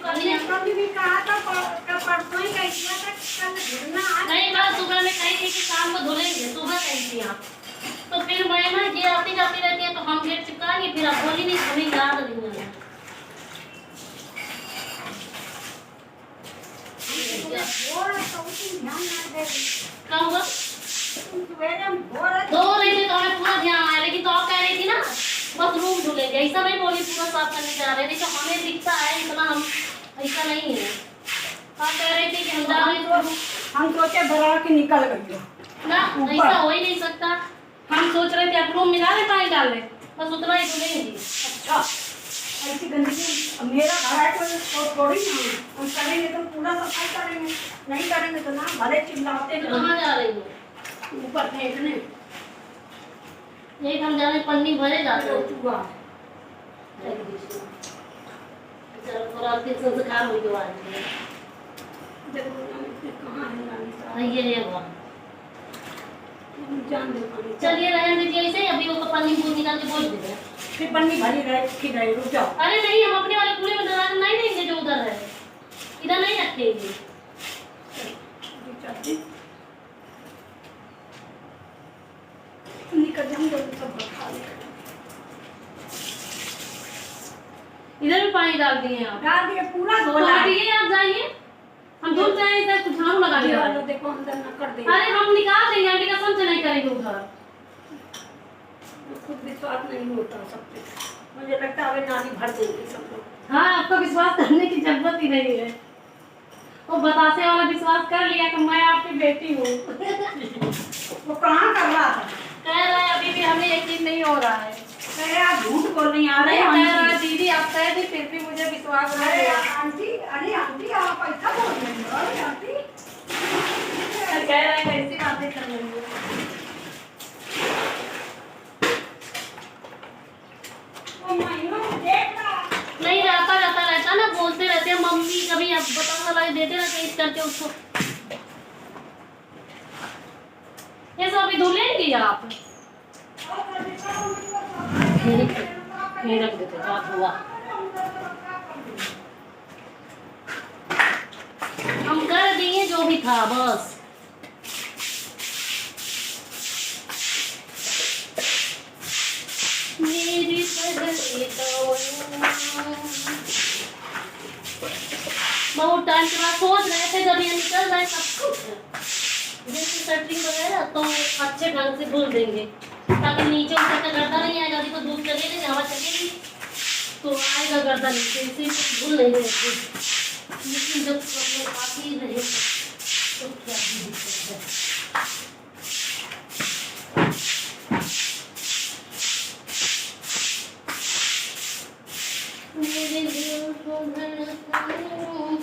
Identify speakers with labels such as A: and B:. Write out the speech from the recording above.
A: कभी भी कहा था परसों ही कह दिया था कल धुलना।
B: नहीं कल सुबह में कही थी कि शाम को धुलेंगे, सुबह कही थी आप। तो फिर मैं ना ये आती जाती रहती है तो हम गेट चिपकाएंगे, फिर आप बोली नहीं, हमें याद नहीं है। क्या हुआ? धो रही थी तो हमें पूरा ध्यान आया, लेकिन तो आप कह रही थी ना बस रूम धुलेंगे, ऐसा नहीं बोली पूरा साफ करने जा रहे थे। तो हमें दिखता है इतना, हम ऐसा नहीं है। आप कह रही थी कि हम जा रहे थे,
A: हम सोचे भरा के निकल गई
B: ना ऐसा हो ही नहीं सकता। हम सोच रहे थे आप रूम में डाले पानी डाल ले, बस उतना ही धुलेंगी।
A: अच्छा ऐसी गंदगी मेरा घर है कोई थोड़ी ना, हम करेंगे तो पूरा सफाई करेंगे, नहीं करेंगे तो ना भले चिल्लाते हैं।
B: कहाँ जा रही हो?
A: ऊपर फेंकने।
B: यही हम जाने पन्नी भरे जाते हैं। चलो थोड़ा फिर संस्कार हो गया आज में।
A: कहाँ है रानी साहब?
B: ये हुआ।
A: जान दो पानी।
B: चलिए रहने दीजिए ऐसे ही, अभी वो तो पन्नी पूरी निकाल के बोल देते हैं।
A: फिर पन्नी भरी रहे फिर रहे, रुक जाओ।
B: अरे नहीं, हम अपने वाले कूड़े में दरार नहीं देंगे जो उधर है, इधर नहीं रखेंगे।
A: निकल जाऊंगा तो सब खा लेगा।
B: इधर भी पानी डाल दिए आप?
A: डाल दिए पूरा
B: तो
A: धोला।
B: हटिए, आप जाइए, हम धुल जाए इधर कुछ झाड़ू लगा दिया।
A: देखो अंदर न कर दे।
B: अरे हम निकाल देंगे, आंटी कसम से नहीं करेंगे उधर।
A: खुद विश्वास नहीं होता सब पे, मुझे लगता है अबे नाली भर देंगे सब लोग।
B: हाँ, आपको विश्वास करने की जरूरत ही नहीं है। वो बतासे वाला विश्वास कर लिया कि मैं आपकी बेटी हूँ।
A: वो कहाँ कर रहा था?
B: कह रहा है अभी भी हमें यकीन नहीं हो रहा है।
A: कह रहे आप झूठ बोल रही आ रहे
B: कह रहा है
A: हैं।
B: दीदी आप कह दी फिर भी मुझे विश्वास नहीं
A: अरे
B: है।
A: आंटी, अरे आंटी आप ऐसा बोल रही हो? अरे आंटी
B: कह रहा है कैसी बातें कर रही हो। नहीं रहता ना, बोलते रहते हैं मम्मी, कभी आप बताना लगा देते ना तेज करके उसको। ये सब अभी धुलेंगी आप? नहीं रख देते बात हुआ। हम कर दिए जो भी था बस। मेरी बहुत टाइम के बाद सोच रहे थे जब ये निकल जाए सब कुछ जैसे सेटिंग वगैरह तो अच्छे ढंग से धुल देंगे, ताकि नीचे ऊपर का गर्दा नहीं आएगा। अभी तो धूप चलेगी, हवा चलेगी तो आएगा गर्दा नीचे, इसे धुल नहीं रहे। लेकिन जब काफी रहे तो क्या ही दिक्कत है। मेरे दिल को धड़कनों